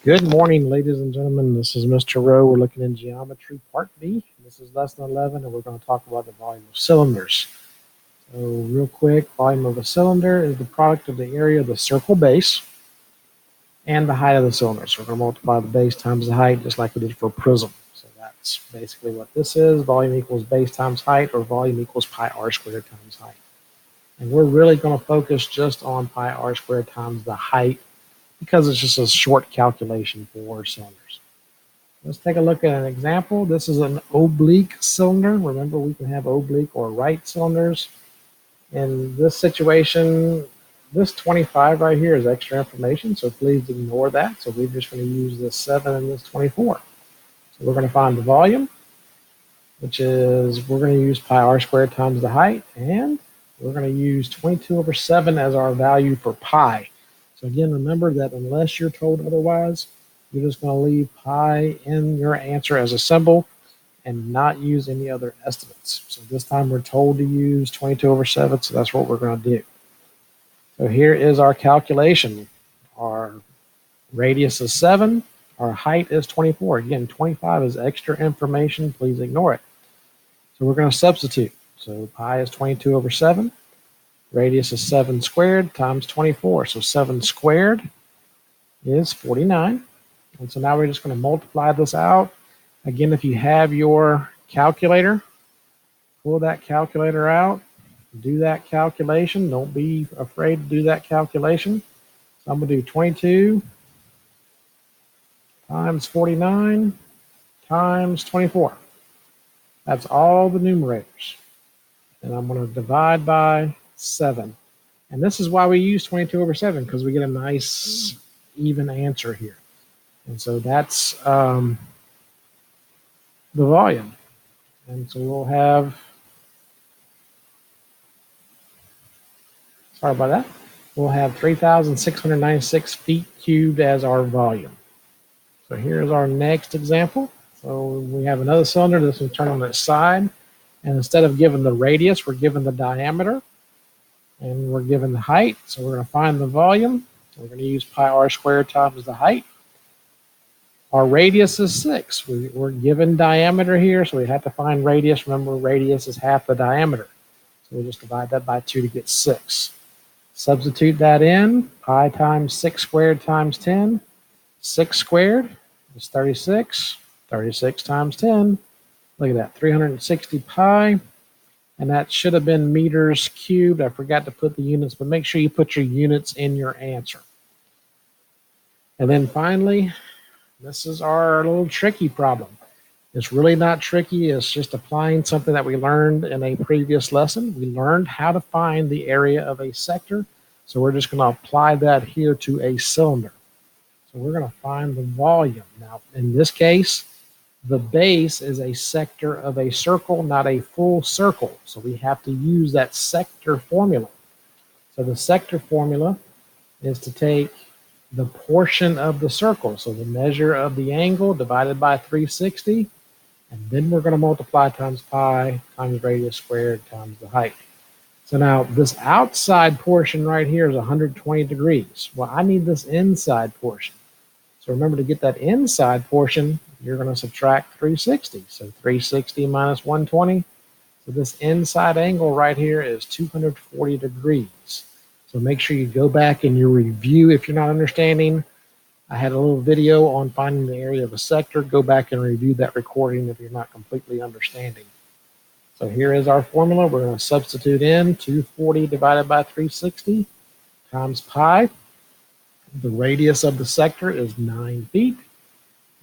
Good morning, ladies and gentlemen. This is Mr. Rowe. We're looking in geometry part B. This is lesson 11, and we're going to talk about the volume of cylinders. So real quick, volume of a cylinder is the product of the area of the circle base and the height of the cylinder. So we're going to multiply the base times the height, just like we did for a prism. So that's basically what this is. Volume equals base times height, or volume equals pi r squared times height. And we're really going to focus just on pi r squared times the height, because it's just a short calculation for cylinders. Let's take a look at an example. This is an oblique cylinder. Remember, we can have oblique or right cylinders. In this situation, this 25 right here is extra information, so please ignore that. So we're just going to use this 7 and this 24. So we're going to find the volume, which is, we're going to use pi r squared times the height, and we're going to use 22/7 as our value for pi. So again, remember that unless you're told otherwise, you're just going to leave pi in your answer as a symbol and not use any other estimates. So this time we're told to use 22/7, so that's what we're going to do. So here is our calculation. Our radius is 7, our height is 24. Again, 25 is extra information, please ignore it. So we're going to substitute. So pi is 22/7. Radius is 7 squared times 24. So 7 squared is 49. And so now we're just going to multiply this out. Again, if you have your calculator, pull that calculator out, do that calculation. Don't be afraid to do that calculation. So I'm going to do 22 times 49 times 24. That's all the numerators. And I'm going to divide by 7. And this is why we use 22/7, because we get a nice even answer here. And so that's the volume. And so we'll have, sorry about that, we'll have 3,696 feet cubed as our volume. So here's our next example. So we have another cylinder. This will turn on its side. And instead of given the radius, we're given the diameter. And we're given the height, so we're going to find the volume. We're going to use pi r squared times the height. Our radius is 6. We're given diameter here, so we have to find radius. Remember, radius is half the diameter. So we'll just divide that by 2 to get 6. Substitute that in. Pi times 6 squared times 10. 6 squared is 36. 36 times 10. Look at that, 360 pi. And that should have been meters cubed. I forgot to put the units, but make sure you put your units in your answer. And then finally, this is our little tricky problem. It's really not tricky. It's just applying something that we learned in a previous lesson. We learned how to find the area of a sector. So we're just going to apply that here to a cylinder. So we're going to find the volume. Now, in this case, the base is a sector of a circle, not a full circle. So we have to use that sector formula. So the sector formula is to take the portion of the circle. So the measure of the angle divided by 360. And then we're going to multiply times pi times radius squared times the height. So now this outside portion right here is 120 degrees. Well, I need this inside portion. So remember, to get that inside portion, you're going to subtract 360. So 360 minus 120. So this inside angle right here is 240 degrees. So make sure you go back and you review if you're not understanding. I had a little video on finding the area of a sector. Go back and review that recording if you're not completely understanding. So here is our formula. We're going to substitute in 240 divided by 360 times pi. The radius of the sector is 9 feet.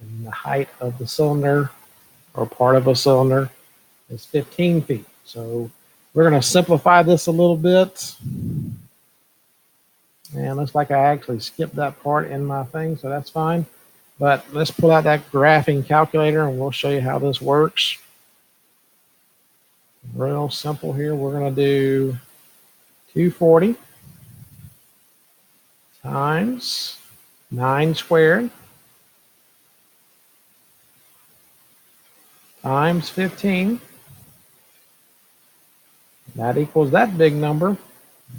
And the height of the cylinder, or part of a cylinder, is 15 feet. So we're going to simplify this a little bit. And looks like I actually skipped that part in my thing, so that's fine. But let's pull out that graphing calculator and we'll show you how this works. Real simple here. We're going to do 240 times 9 squared times 15. That equals that big number.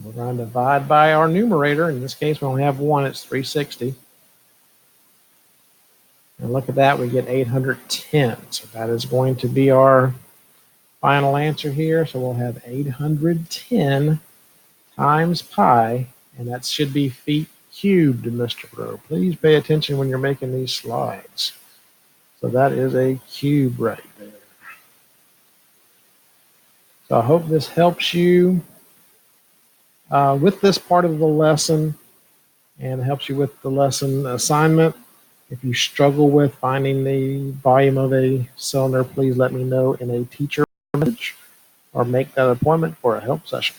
We're going to divide by our numerator. In this case, we only have one. It's 360. And look at that, we get 810. So that is going to be our final answer here. So we'll have 810 times pi, and that should be feet cubed, Mr. Rowe. Please pay attention when you're making these slides. So that is a cube right there. So I hope this helps you with this part of the lesson and helps you with the lesson assignment. If you struggle with finding the volume of a cylinder, please let me know in a teacher message or make that appointment for a help session.